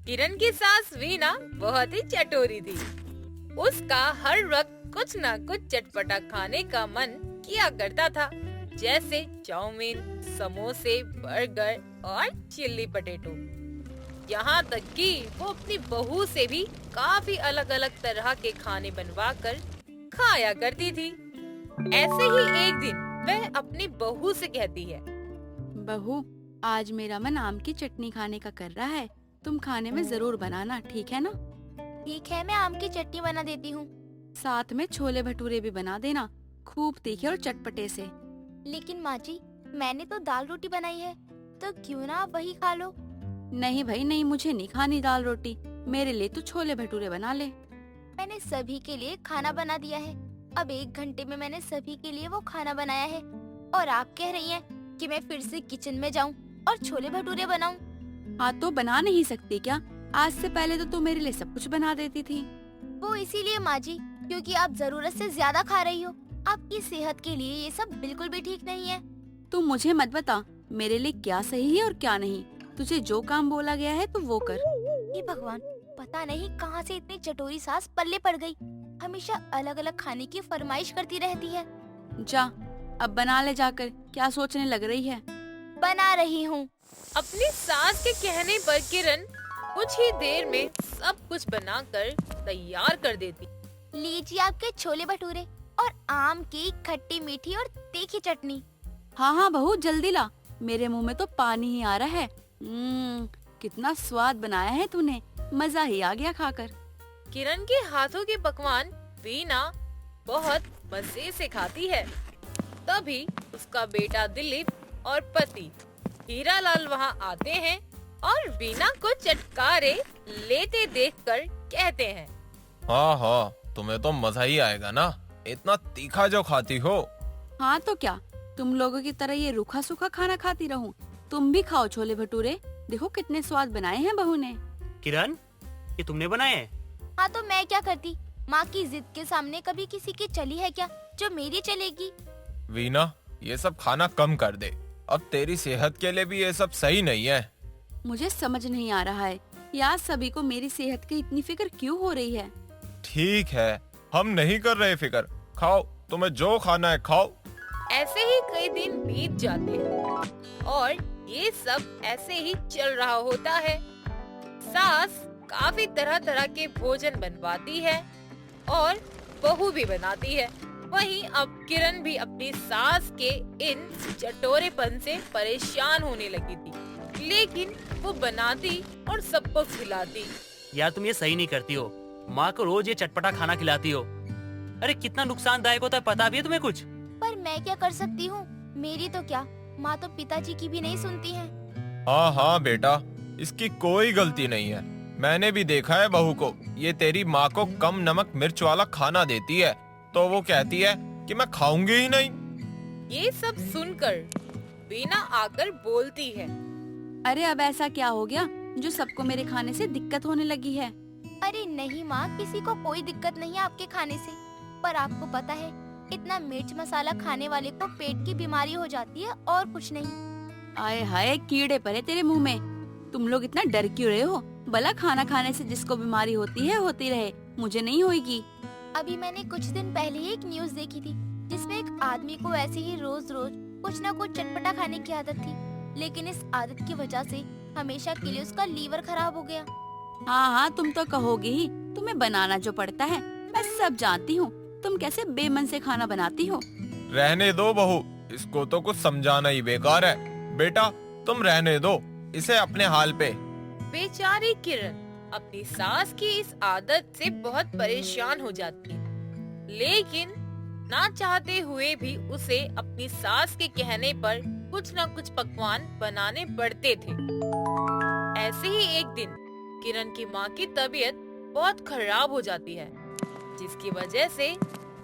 किरण की सास वीना बहुत ही चटोरी थी। उसका हर वक्त कुछ न कुछ चटपटा खाने का मन किया करता था, जैसे चाउमीन, समोसे, बर्गर और चिल्ली पटेटो। यहाँ तक कि वो अपनी बहू से भी काफी अलग अलग तरह के खाने बनवा कर खाया करती थी। ऐसे ही एक दिन वह अपनी बहू से कहती है, बहू, आज मेरा मन आम की चटनी खाने का कर रहा है। तुम खाने में जरूर बनाना, ठीक है ना? ठीक है, मैं आम की चटनी बना देती हूँ। साथ में छोले भटूरे भी बना देना, खूब तीखे और चटपटे से। लेकिन माँ जी, मैंने तो दाल रोटी बनाई है, तो क्यों ना आप वही खा लो। नहीं भाई नहीं, मुझे नहीं खानी दाल रोटी। मेरे लिए तो छोले भटूरे बना ले। मैंने सभी के लिए खाना बना दिया है। अब 1 घंटे में मैंने सभी के लिए वो खाना बनाया है, और आप कह रही हैं कि मैं फिर से किचन में जाऊं और छोले भटूरे बनाऊं। हाँ तो बना नहीं सकती क्या? आज से पहले तो तू मेरे लिए सब कुछ बना देती थी। वो इसीलिए माँ जी, क्योंकि आप जरूरत से ज्यादा खा रही हो। आपकी सेहत के लिए ये सब बिल्कुल भी ठीक नहीं है। तू मुझे मत बता मेरे लिए क्या सही है और क्या नहीं। तुझे जो काम बोला गया है तू वो कर। हे भगवान, पता नहीं कहाँ से इतनी चटोरी सास पल्ले पड़ गई। हमेशा अलग अलग खाने की फरमाइश करती रहती है। जा अब बना ले जाकर, क्या सोचने लग रही है? बना रही हूँ। अपनी सास के कहने पर किरण कुछ ही देर में सब कुछ बनाकर तैयार कर देती। लीजिए आपके छोले भटूरे और आम की खट्टी मीठी और तीखी चटनी। हाँ हाँ बहू, जल्दी ला, मेरे मुंह में तो पानी ही आ रहा है। कितना स्वाद बनाया है तूने, मजा ही आ गया खाकर। किरण के हाथों के पकवान वीना बहुत मजे से खाती है। तभी उसका बेटा दिलीप और पति हीरालाल वहाँ आते हैं और वीना को चटकारे लेते देखकर कहते हैं, हाँ हाँ, तुम्हें तो मजा ही आएगा ना, इतना तीखा जो खाती हो। हाँ तो क्या, तुम लोगों की तरह ये रूखा सूखा खाना खाती रहूं? तुम भी खाओ छोले भटूरे, देखो कितने स्वाद बनाए हैं बहू ने। किरण, ये तुमने बनाए हैं? हाँ तो मैं क्या करती, माँ की जिद के सामने कभी किसी की चली है क्या जो मेरी चलेगी। वीना, ये सब खाना कम कर दे, अब तेरी सेहत के लिए भी ये सब सही नहीं है। मुझे समझ नहीं आ रहा है यार, सभी को मेरी सेहत की इतनी फिक्र क्यों हो रही है? ठीक है, हम नहीं कर रहे फिक्र, खाओ, तुम्हें जो खाना है खाओ। ऐसे ही कई दिन बीत जाते हैं और ये सब ऐसे ही चल रहा होता है। सास काफी तरह तरह के भोजन बनवाती है और बहू भी बनाती है। वहीं अब किरण भी अपनी सास के इन चटोरेपन से परेशान होने लगी थी, लेकिन वो बनाती और सबको खिलाती। यार तुम ये सही नहीं करती हो, माँ को रोज ये चटपटा खाना खिलाती हो। अरे कितना नुकसानदायक होता है, पता भी है तुम्हें कुछ? पर मैं क्या कर सकती हूँ, मेरी तो क्या, माँ तो पिताजी की भी नहीं सुनती है। हाँ हाँ बेटा, इसकी कोई गलती नहीं है। मैंने भी देखा है बहू को, ये तेरी माँ को कम नमक मिर्च वाला खाना देती है तो वो कहती है कि मैं खाऊंगी ही नहीं। ये सब सुनकर वीना आकर बोलती है, अरे अब ऐसा क्या हो गया जो सबको मेरे खाने से दिक्कत होने लगी है? अरे नहीं माँ, किसी को कोई दिक्कत नहीं है आपके खाने से। पर आपको पता है, इतना मिर्च मसाला खाने वाले को पेट की बीमारी हो जाती है और कुछ नहीं। आए हाय, कीड़े पड़े तेरे मुंह में। तुम लोग इतना डर क्यों रहे हो? भला खाना खाने से जिसको बीमारी होती है होती रहे, मुझे नहीं होगी। अभी मैंने कुछ दिन पहले ही एक न्यूज़ देखी थी, जिसमें एक आदमी को ऐसे ही रोज रोज कुछ न कुछ चटपटा खाने की आदत थी, लेकिन इस आदत की वजह से हमेशा के लिए उसका लीवर खराब हो गया। हाँ हाँ, तुम तो कहोगे ही, तुम्हें बनाना जो पड़ता है मैं सब जानती हूँ। तुम कैसे बेमन से खाना बनाती हो? रहने दो बहू, इसको तो कुछ समझाना ही बेकार है। बेटा तुम रहने दो इसे अपने हाल पे। बेचारी किरण अपनी सास की इस आदत से बहुत परेशान हो जाती है, लेकिन ना चाहते हुए भी उसे अपनी सास के कहने पर कुछ न कुछ पकवान बनाने पड़ते थे। ऐसे ही एक दिन किरण की माँ की तबीयत बहुत खराब हो जाती है, जिसकी वजह से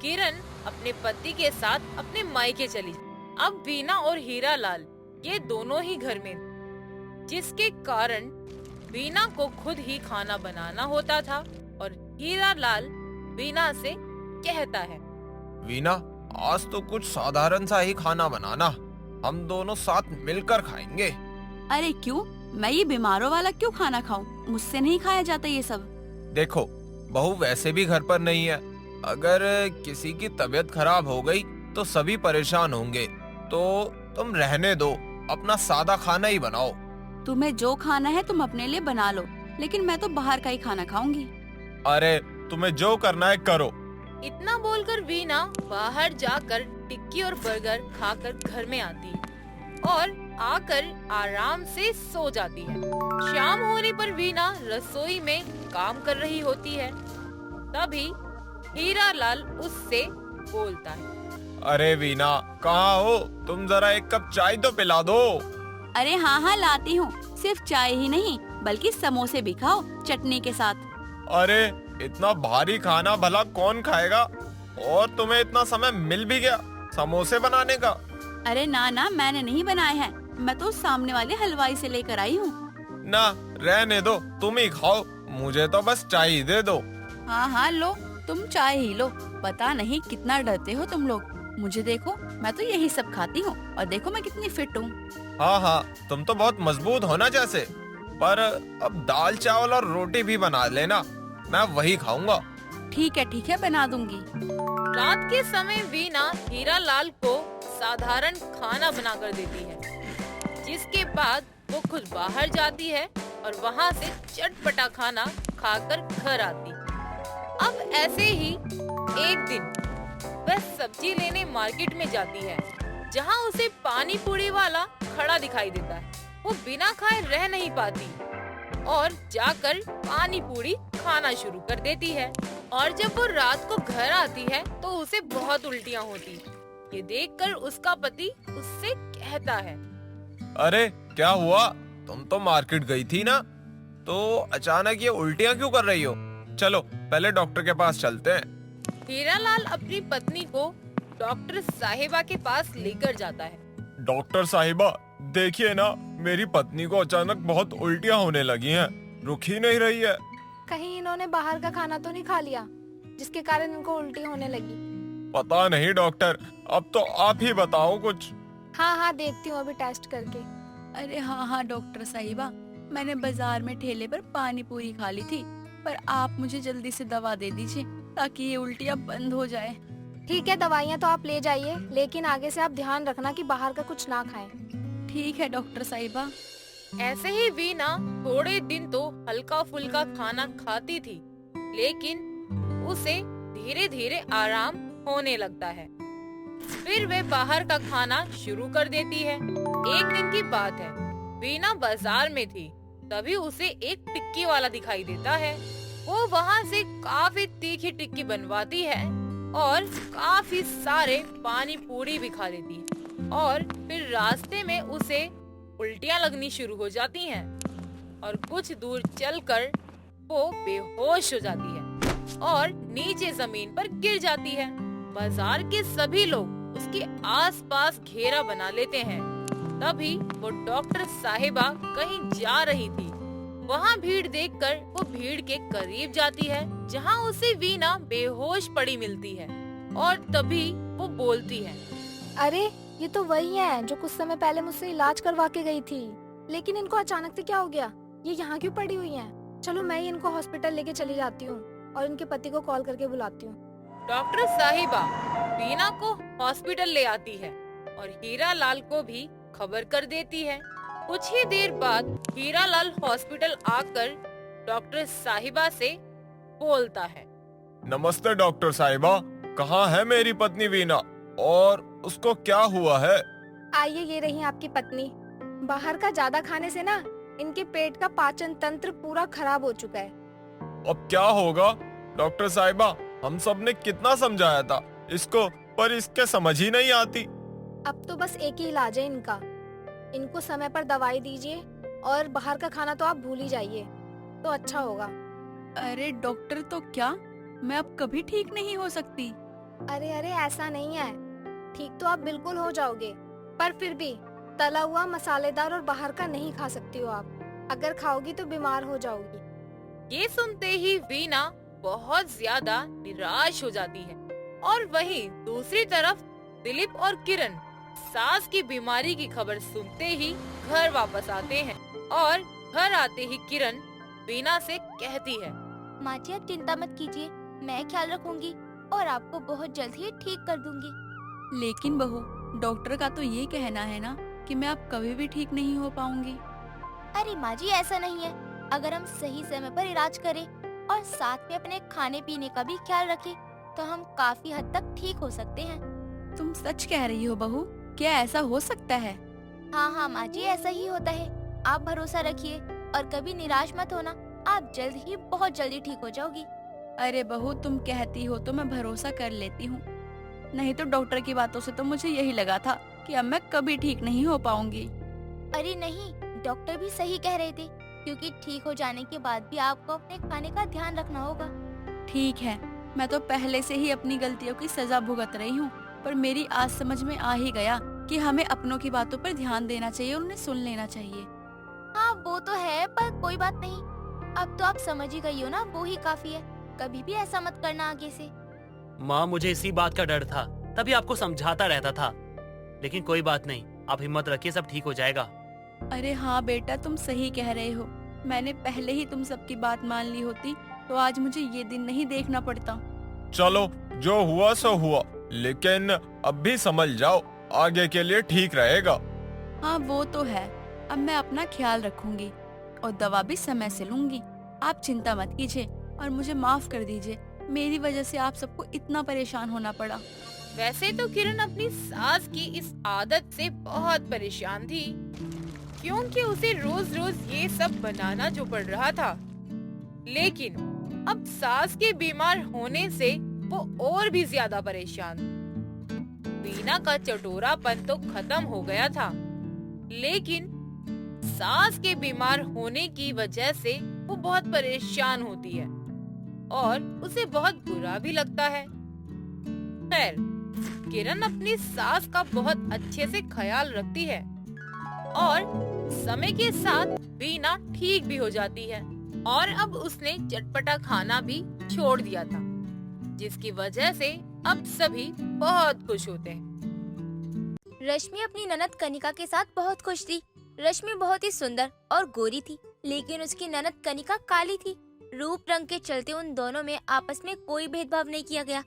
किरण अपने पति के साथ अपने मायके चली। अब वीना और हीरालाल ये दोनों ही घर में, जिसके कारण वीना को खुद ही खाना बनाना होता था और हीरालाल वीना से कहता है, वीना, आज तो कुछ साधारण सा ही खाना बनाना, हम दोनों साथ मिलकर खाएंगे। अरे क्यों, मैं ये बीमारों वाला क्यों खाना खाऊं? मुझसे नहीं खाया जाता ये सब। देखो, बहू वैसे भी घर पर नहीं है। अगर किसी की तबीयत खराब हो गई तो सभी परेशान होंगे। तो तुम रहने दो, अपना सादा खाना ही बनाओ। तुम्हें जो खाना है तुम अपने लिए बना लो, लेकिन मैं तो बाहर का ही खाना खाऊंगी। अरे तुम्हें जो करना है करो। इतना बोलकर वीना बाहर जाकर टिक्की और बर्गर खाकर घर में आती है और आकर आराम से सो जाती है। शाम होने पर वीना रसोई में काम कर रही होती है। तभी हीरालाल उससे बोलता है, अरे वीना, कहाँ हो तुम? जरा एक कप चाय तो पिला दो। अरे हाँ हाँ लाती हूँ। सिर्फ चाय ही नहीं बल्कि समोसे भी खाओ चटनी के साथ। अरे इतना भारी खाना भला कौन खाएगा? और तुम्हें इतना समय मिल भी गया समोसे बनाने का? अरे ना ना, मैंने नहीं बनाए हैं, मैं तो सामने वाले हलवाई से लेकर आई हूँ। ना, रहने दो, तुम ही खाओ, मुझे तो बस चाय ही दे दो। हाँ हाँ लो, तुम चाय ही लो। पता नहीं कितना डरते हो तुम लोग। मुझे देखो, मैं तो यही सब खाती हूँ और देखो मैं कितनी फिट हूँ। हाँ हाँ, तुम तो बहुत मजबूत हो ना जैसे। पर अब दाल चावल और रोटी भी बना लेना, मैं वही खाऊंगा। ठीक है बना दूंगी। रात के समय वीना हीरालाल को साधारण खाना बनाकर देती है, जिसके बाद वो खुद बाहर जाती है और वहाँ से चटपटा खाना खाकर घर आती। अब ऐसे ही एक दिन वह सब्जी लेने मार्केट में जाती है, जहाँ उसे पानी पूरी वाला खड़ा दिखाई देता है। वो बिना खाए रह नहीं पाती और जाकर पानी पूरी खाना शुरू कर देती है। और जब वो रात को घर आती है तो उसे बहुत उल्टियाँ होती। ये देखकर उसका पति उससे कहता है, अरे क्या हुआ? तुम तो मार्केट गई थी ना, तो अचानक ये उल्टियाँ क्यों कर रही हो? चलो पहले डॉक्टर के पास चलते हैं। हीरालाल अपनी पत्नी को डॉक्टर साहिबा के पास लेकर जाता है। डॉक्टर साहिबा, देखिए ना, मेरी पत्नी को अचानक बहुत उल्टियाँ होने लगी हैं, रुक ही नहीं रही है। कहीं इन्होंने बाहर का खाना तो नहीं खा लिया जिसके कारण इनको उल्टी होने लगी? पता नहीं डॉक्टर, अब तो आप ही बताओ कुछ। हाँ देखती हूँ अभी टेस्ट करके। अरे हाँ डॉक्टर साहिबा, मैंने बाजार में ठेले पर पानी पूरी खा ली थी, पर आप मुझे जल्दी से दवा दे दीजिए ताकि ये उल्टियाँ बंद हो जाए। ठीक है, दवाइयाँ तो आप ले जाइए, लेकिन आगे से आप ध्यान रखना कि बाहर का कुछ ना खाएं। ठीक है डॉक्टर साहिबा। ऐसे ही वीना थोड़े दिन तो हल्का फुल्का खाना खाती थी, लेकिन उसे धीरे धीरे आराम होने लगता है। फिर वे बाहर का खाना शुरू कर देती है। एक दिन की बात है, वीना बाजार में थी, तभी उसे एक टिक्की वाला दिखाई देता है। वो वहाँ से काफी तीखी टिक्की बनवाती है और काफी सारे पानी पूरी भी खा लेती है। और फिर रास्ते में उसे उल्टियाँ लगनी शुरू हो जाती हैं और कुछ दूर चलकर वो बेहोश हो जाती है और नीचे जमीन पर गिर जाती है। बाजार के सभी लोग उसके आसपास घेरा बना लेते हैं। तभी वो डॉक्टर साहिबा कहीं जा रही थी। वहाँ भीड़ देखकर वो भीड़ के करीब जाती है, जहाँ उसे वीना बेहोश पड़ी मिलती है। और तभी वो बोलती है, अरे ये तो वही है जो कुछ समय पहले मुझसे इलाज करवा के गई थी, लेकिन इनको अचानक से क्या हो गया? ये यहाँ क्यों पड़ी हुई हैं? चलो मैं ही इनको हॉस्पिटल लेके चली जाती हूँ और इनके पति को कॉल करके बुलाती हूँ। डॉक्टर साहिबा वीना को हॉस्पिटल ले आती है और हीरालाल को भी खबर कर देती है। कुछ ही देर बाद हीरालाल हॉस्पिटल आकर डॉक्टर साहिबा से बोलता है, नमस्ते डॉक्टर साहिबा, कहाँ है मेरी पत्नी वीना और उसको क्या हुआ है? आइए, ये रही आपकी पत्नी। बाहर का ज्यादा खाने से ना इनके पेट का पाचन तंत्र पूरा खराब हो चुका है। अब क्या होगा? डॉक्टर साहिबा, हम सब ने कितना समझाया था इसको, पर इसके समझ ही नहीं आती। अब तो बस एक ही इलाज है इनका। इनको समय पर दवाई दीजिए और बाहर का खाना तो आप भूल ही जाइए, तो अच्छा होगा। अरे डॉक्टर, तो क्या मैं अब कभी ठीक नहीं हो सकती? अरे ऐसा नहीं है, ठीक तो आप बिल्कुल हो जाओगे, पर फिर भी तला हुआ, मसालेदार और बाहर का नहीं खा सकती हो आप। अगर खाओगी तो बीमार हो जाओगी। ये सुनते ही वीना बहुत ज्यादा निराश हो जाती है। और वहीं दूसरी तरफ दिलीप और किरण सास की बीमारी की खबर सुनते ही घर वापस आते हैं और घर आते ही किरण वीना से कहती है, माँ जी आप चिंता मत कीजिए, मैं ख्याल रखूंगी और आपको बहुत जल्द ही ठीक कर दूंगी। लेकिन बहू, डॉक्टर का तो ये कहना है ना कि मैं अब कभी भी ठीक नहीं हो पाऊंगी। अरे माँ जी ऐसा नहीं है, अगर हम सही समय पर इलाज करें और साथ में अपने खाने पीने का भी ख्याल रखें तो हम काफी हद तक ठीक हो सकते हैं। तुम सच कह रही हो बहू? क्या ऐसा हो सकता है? हाँ हाँ माँ जी ऐसा ही होता है, आप भरोसा रखिए और कभी निराश मत होना, आप जल्द ही बहुत जल्दी ठीक हो जाओगी। अरे बहू, तुम कहती हो तो मैं भरोसा कर लेती हूँ, नहीं तो डॉक्टर की बातों से तो मुझे यही लगा था कि अब मैं कभी ठीक नहीं हो पाऊंगी। अरे नहीं, डॉक्टर भी सही कह रहे थे, क्योंकि ठीक हो जाने के बाद भी आपको अपने खाने का ध्यान रखना होगा। ठीक है, मैं तो पहले से ही अपनी गलतियों की सजा भुगत रही हूँ, पर मेरी आज समझ में आ ही गया कि हमें अपनों की बातों पर ध्यान देना चाहिए और उन्हें सुन लेना चाहिए। हाँ वो तो है, पर कोई बात नहीं, अब तो आप समझ ही गई हो ना, वो ही काफी है। कभी भी ऐसा मत करना आगे से। माँ मुझे इसी बात का डर था, तभी आपको समझाता रहता था। लेकिन कोई बात नहीं, आप हिम्मत रखिए, सब ठीक हो जाएगा। अरे हाँ बेटा, तुम सही कह रहे हो, मैंने पहले ही तुम सबकी बात मान ली होती तो आज मुझे ये दिन नहीं देखना पड़ता। चलो जो हुआ सो हुआ, लेकिन अब भी समझ जाओ आगे के लिए ठीक रहेगा। हाँ वो तो है, अब मैं अपना ख्याल रखूंगी और दवा भी समय से लूंगी। आप चिंता मत कीजिए और मुझे माफ कर दीजिए, मेरी वजह से आप सबको इतना परेशान होना पड़ा। वैसे तो किरण अपनी सास की इस आदत से बहुत परेशान थी, क्योंकि उसे रोज रोज ये सब बनाना जो पड़ रहा था। लेकिन अब सास के बीमार होने से वो और भी ज्यादा परेशान। वीना का चटोरापन तो खत्म हो गया था, लेकिन सास के बीमार होने की वजह से वो बहुत परेशान होती है और उसे बहुत बुरा भी लगता है। खैर, किरण अपनी सास का बहुत अच्छे से ख्याल रखती है और समय के साथ वीना ठीक भी हो जाती है और अब उसने चटपटा खाना भी छोड़ दिया था, जिसकी वजह से अब सभी बहुत खुश होते हैं। रश्मि अपनी ननद कनिका के साथ बहुत खुश थी। रश्मि बहुत ही सुंदर और गोरी थी, लेकिन उसकी ननद कनिका काली थी। रूप रंग के चलते उन दोनों में आपस में कोई भेदभाव नहीं किया गया,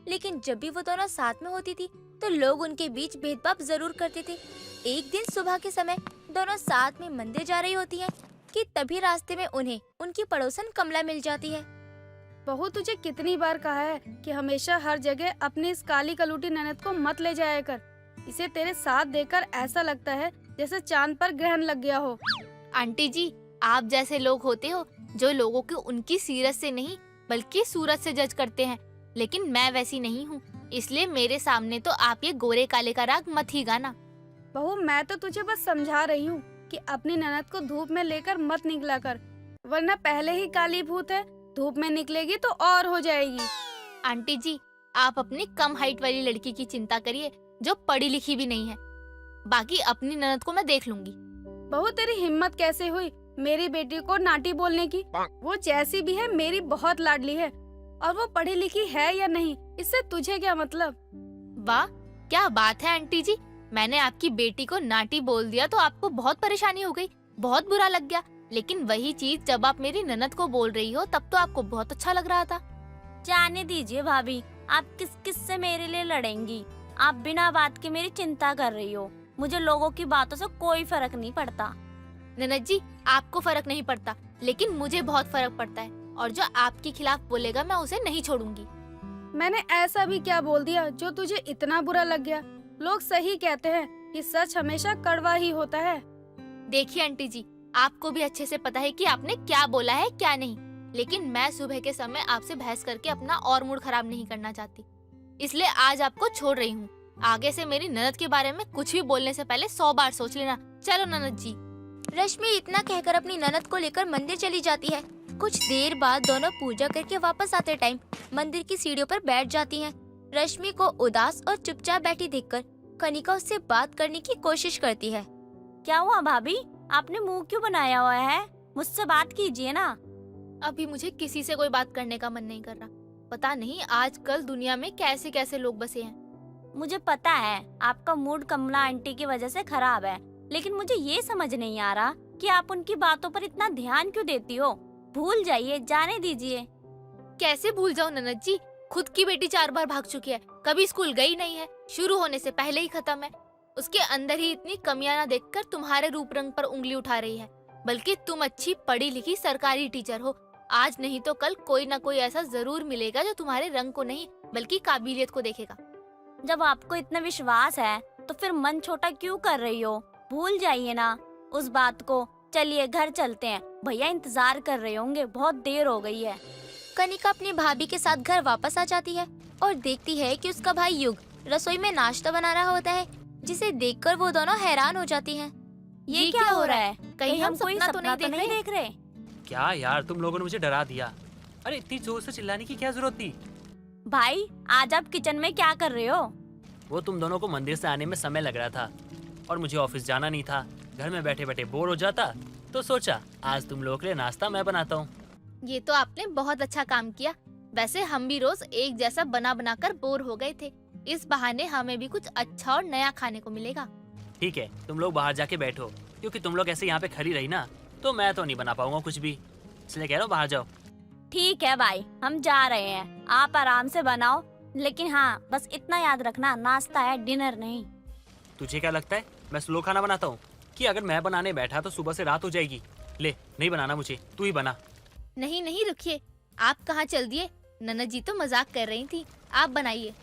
लेकिन जब भी वो दोनों साथ में होती थी तो लोग उनके बीच भेदभाव जरूर करते थे। एक दिन सुबह के समय दोनों साथ में मंदिर जा रही होती हैं कि तभी रास्ते में उन्हें उनकी पड़ोसन कमला मिल जाती है। बहू तुझे कितनी बार कहा है कि हमेशा हर जगह अपनी इस काली कलूटी ननद को मत ले जाया कर। इसे तेरे साथ देखकर ऐसा लगता है जैसे चांद पर ग्रहण लग गया हो। आंटी जी, आप जैसे लोग होते हो जो लोगों को उनकी सीरत से नहीं बल्कि सूरत से जज करते हैं, लेकिन मैं वैसी नहीं हूँ, इसलिए मेरे सामने तो आप ये गोरे काले का राग मत ही गाना। बहू मैं तो तुझे बस समझा रही हूँ कि अपनी ननद को धूप में लेकर मत निकला कर, वरना पहले ही काली भूत है, धूप में निकलेगी तो और हो जाएगी। आंटी जी, आप अपनी कम हाइट वाली लड़की की चिंता करिए जो पढ़ी लिखी भी नहीं है, बाकी अपनी ननद को मैं देख लूंगी। बहू तेरी हिम्मत कैसे हुई मेरी बेटी को नाटी बोलने की? वो जैसी भी है मेरी बहुत लाडली है, और वो पढ़ी लिखी है या नहीं इससे तुझे क्या मतलब। वाह क्या बात है आंटी जी, मैंने आपकी बेटी को नाटी बोल दिया तो आपको बहुत परेशानी हो गई, बहुत बुरा लग गया, लेकिन वही चीज जब आप मेरी ननद को बोल रही हो तब तो आपको बहुत अच्छा लग रहा था। जाने दीजिए भाभी, आप किस किस से मेरे लिए लड़ेंगी? आप बिना बात के मेरी चिंता कर रही हो, मुझे लोगों की बातों से कोई फर्क नहीं पड़ता। ननद जी, आपको फर्क नहीं पड़ता, लेकिन मुझे बहुत फर्क पड़ता है, और जो आपके खिलाफ बोलेगा मैं उसे नहीं छोड़ूंगी। मैंने ऐसा भी क्या बोल दिया जो तुझे इतना बुरा लग गया? लोग सही कहते हैं कि सच हमेशा कड़वा ही होता है। देखिए आंटी जी, आपको भी अच्छे से पता है कि आपने क्या बोला है क्या नहीं, लेकिन मैं सुबह के समय आपसे बहस करके अपना और मूड खराब नहीं करना चाहती, इसलिए आज आपको छोड़ रही हूँ। आगे से मेरी ननद के बारे में कुछ भी बोलने से पहले 100 बार सोच लेना। चलो ननद जी। रश्मि इतना कहकर अपनी ननद को लेकर मंदिर चली जाती है। कुछ देर बाद दोनों पूजा करके वापस आते टाइम मंदिर की सीढ़ियों पर बैठ जाती हैं। रश्मि को उदास और चुपचाप बैठी देखकर कनिका उससे बात करने की कोशिश करती है। क्या हुआ भाभी, आपने मुंह क्यों बनाया हुआ है? मुझसे बात कीजिए ना। अभी मुझे किसी से कोई बात करने का मन नहीं कर रहा। पता नहीं आजकल दुनिया में कैसे कैसे लोग बसे हैं। मुझे पता है आपका मूड कमला आंटी की वजह से खराब है, लेकिन मुझे ये समझ नहीं आ रहा कि आप उनकी बातों पर इतना ध्यान क्यों देती हो। भूल जाइए, जाने दीजिए। कैसे भूल जाऊं ननद जी, खुद की बेटी 4 बार भाग चुकी है, कभी स्कूल गई नहीं है, शुरू होने से पहले ही खत्म है। उसके अंदर ही इतनी कमियां ना देखकर तुम्हारे रूप रंग पर उंगली उठा रही है, बल्कि तुम अच्छी पढ़ी लिखी सरकारी टीचर हो। आज नहीं तो कल कोई ना कोई ऐसा जरूर मिलेगा जो तुम्हारे रंग को नहीं बल्कि काबिलियत को देखेगा। जब आपको इतना विश्वास है तो फिर मन छोटा क्यों कर रही हो? भूल जाइए ना उस बात को। चलिए घर चलते हैं, भैया इंतजार कर रहे होंगे, बहुत देर हो गई है। कनिका अपनी भाभी के साथ घर वापस आ जाती है और देखती है कि उसका भाई युग रसोई में नाश्ता बना रहा होता है, जिसे देखकर वो दोनों हैरान हो जाती हैं। ये क्या हो रहा है? कहीं हम कोई सपना तो नहीं देख रहे? क्या यार, तुम लोगों ने मुझे डरा दिया। अरे इतनी जोर से चिल्लाने की क्या जरूरत थी? भाई आज आप किचन में क्या कर रहे हो? वो तुम दोनों को मंदिर से आने में समय लग रहा था और मुझे ऑफिस जाना नहीं था। घर में बैठे बैठे बोर हो जाता, तो सोचा आज तुम लोगों के लिए नाश्ता मैं बनाता हूँ। ये तो आपने बहुत अच्छा काम किया। वैसे हम भी रोज एक जैसा बना बना कर बोर हो गए थे, इस बहाने हमें भी कुछ अच्छा और नया खाने को मिलेगा। ठीक है, तुम लोग बाहर जाके बैठो, क्योंकि तुम लोग ऐसे यहाँ पे खड़ी रही ना तो मैं तो नहीं बना पाऊंगा कुछ भी, इसलिए कह रहा हूँ बाहर जाओ। ठीक है भाई, हम जा रहे हैं, आप आराम से बनाओ, लेकिन हाँ बस इतना याद रखना, नाश्ता है, डिनर नहीं। तुझे क्या लगता है मैं स्लो खाना बनाता हूँ कि अगर मैं बनाने बैठा तो सुबह से रात हो जाएगी? ले, नहीं बनाना मुझे, तू ही बना। नहीं नहीं रुकिए, आप कहाँ चल दिए? ननद जी तो मजाक कर रही थी, आप बनाइए।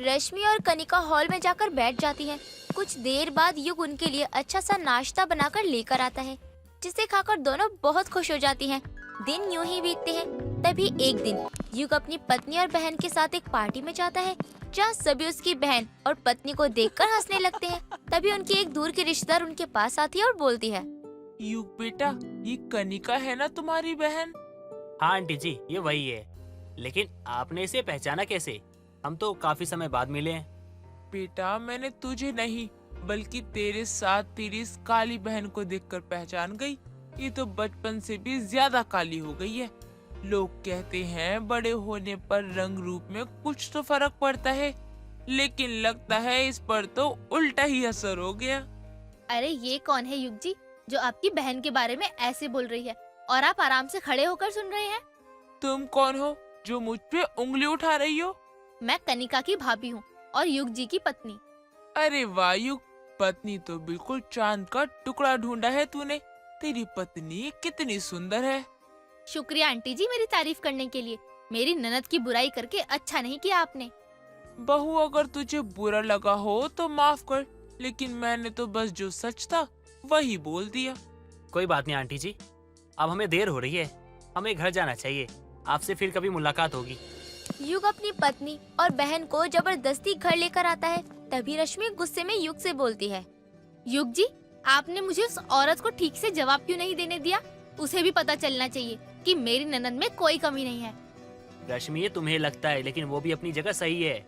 रश्मि और कनिका हॉल में जाकर बैठ जाती हैं। कुछ देर बाद युग उनके लिए अच्छा सा नाश्ता बनाकर लेकर आता है, जिसे खाकर दोनों बहुत खुश हो जाती हैं। दिन यूं ही बीतते हैं। तभी एक दिन युग अपनी पत्नी और बहन के साथ एक पार्टी में जाता है, जहाँ सभी उसकी बहन और पत्नी को देखकर हंसने लगते हैं। तभी उनकी एक दूर की रिश्तेदार उनके पास आती है और बोलती है, युग बेटा, ये कनिका है ना तुम्हारी बहन? हाँ आंटी जी, ये वही है, लेकिन आपने इसे पहचाना कैसे? हम तो काफी समय बाद मिले हैं। बेटा मैंने तुझे नहीं बल्कि तेरे साथ तेरी इस काली बहन को देखकर पहचान गई। ये तो बचपन से भी ज्यादा काली हो गई है। लोग कहते हैं बड़े होने पर रंग रूप में कुछ तो फर्क पड़ता है, लेकिन लगता है इस पर तो उल्टा ही असर हो गया। अरे ये कौन है युग जी जो आपकी बहन के बारे में ऐसे बोल रही है और आप आराम से खड़े होकर सुन रहे हैं? तुम कौन हो जो मुझ पे उंगली उठा रही हो? मैं कनिका की भाभी हूँ और युग जी की पत्नी। अरे वाह युग, पत्नी तो बिल्कुल चांद का टुकड़ा ढूंढा है तूने। तेरी पत्नी कितनी सुंदर है। शुक्रिया आंटी जी मेरी तारीफ करने के लिए। मेरी ननद की बुराई करके अच्छा नहीं किया आपने। बहू अगर तुझे बुरा लगा हो तो माफ कर, लेकिन मैंने तो बस जो सच था वही बोल दिया। कोई बात नहीं आंटी जी, अब हमें देर हो रही है, हमें घर जाना चाहिए। आपसे फिर कभी मुलाकात होगी। युग अपनी पत्नी और बहन को जबरदस्ती घर लेकर आता है। तभी रश्मि गुस्से में युग से बोलती है, युग जी आपने मुझे उस औरत को ठीक से जवाब क्यों नहीं देने दिया? उसे भी पता चलना चाहिए कि मेरी ननद में कोई कमी नहीं है। रश्मि ये तुम्हें लगता है, लेकिन वो भी अपनी जगह सही है।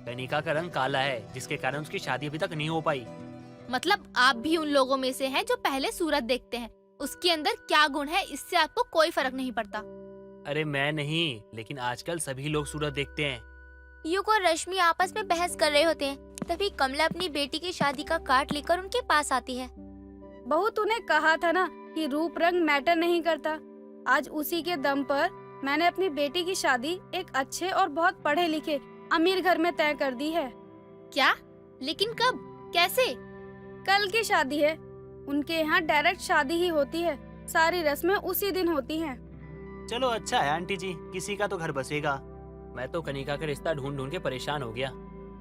कनिका का रंग काला है, जिसके कारण उसकी शादी अभी तक नहीं हो पाई। मतलब आप भी उन लोगों में से हैं जो पहले सूरत देखते हैं, उसके अंदर क्या गुण है इससे आपको कोई फर्क नहीं पड़ता। अरे मैं नहीं, लेकिन आजकल सभी लोग सूरत देखते हैं। युग और रश्मि आपस में बहस कर रहे होते हैं। तभी कमला अपनी बेटी की शादी का कार्ड लेकर उनके पास आती है। बहू तूने कहा था ना कि रूप रंग मैटर नहीं करता। आज उसी के दम पर मैंने अपनी बेटी की शादी एक अच्छे और बहुत पढ़े लिखे अमीर घर में तय कर दी है। क्या? लेकिन कब, कैसे? कल की शादी है। उनके यहाँ डायरेक्ट शादी ही होती है, सारी रस्में उसी दिन होती हैं। चलो अच्छा है आंटी जी, किसी का तो घर बसेगा। मैं तो कनिका का रिश्ता ढूंढ ढूंढ के परेशान हो गया।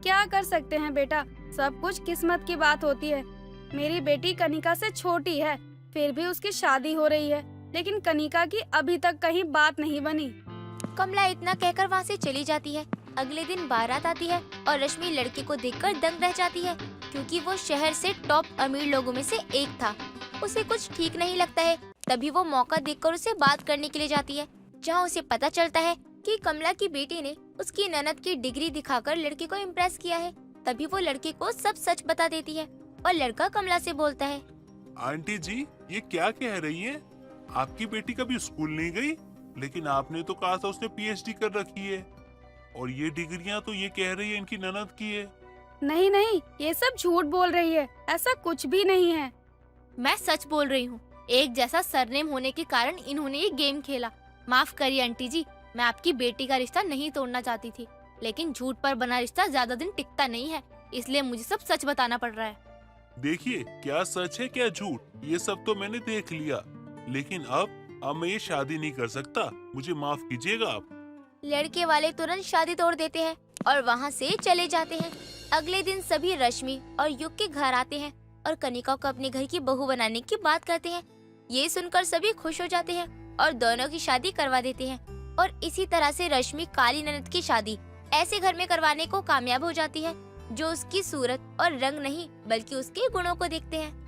क्या कर सकते हैं बेटा, सब कुछ किस्मत की बात होती है। मेरी बेटी कनिका से छोटी है, फिर भी उसकी शादी हो रही है, लेकिन कनिका की अभी तक कहीं बात नहीं बनी। कमला इतना कहकर वहाँ से चली जाती है। अगले दिन बारात आती है और रश्मि लड़के को देखकर दंग रह जाती है, क्योंकि वो शहर से टॉप अमीर लोगों में से एक था। उसे कुछ ठीक नहीं लगता है। तभी वो मौका देखकर उसे बात करने के लिए जाती है, जहाँ उसे पता चलता है कि कमला की बेटी ने उसकी ननद की डिग्री दिखाकर लड़के को इम्प्रेस किया है। तभी वो लड़के को सब सच बता देती है और लड़का कमला से बोलता है, आंटी जी ये क्या कह रही हैं? आपकी बेटी कभी स्कूल नहीं गई, लेकिन आपने तो कहा था उसने पीएचडी कर रखी है, और ये डिग्रियां तो ये कह रही है इनकी ननद की है। नहीं नहीं, ये सब झूठ बोल रही है, ऐसा कुछ भी नहीं है। मैं सच बोल रही हूँ। एक जैसा सरनेम होने के कारण इन्होंने ये गेम खेला। माफ करिए आंटी जी, मैं आपकी बेटी का रिश्ता नहीं तोड़ना चाहती थी, लेकिन झूठ पर बना रिश्ता ज्यादा दिन टिकता नहीं है, इसलिए मुझे सब सच बताना पड़ रहा है। देखिए, क्या सच है क्या झूठ, ये सब तो मैंने देख लिया, लेकिन अब मैं ये शादी नहीं कर सकता, मुझे माफ कीजिएगा आप। लड़के वाले तुरंत शादी तोड़ देते हैं और वहाँ से चले जाते हैं। अगले दिन सभी रश्मि और युग के घर आते हैं और कनिका को अपने घर की बहू बनाने की बात करते हैं। ये सुनकर सभी खुश हो जाते हैं और दोनों की शादी करवा देते हैं। और इसी तरह से रश्मि काली ननद की शादी ऐसे घर में करवाने को कामयाब हो जाती है जो उसकी सूरत और रंग नहीं बल्कि उसके गुणों को देखते हैं।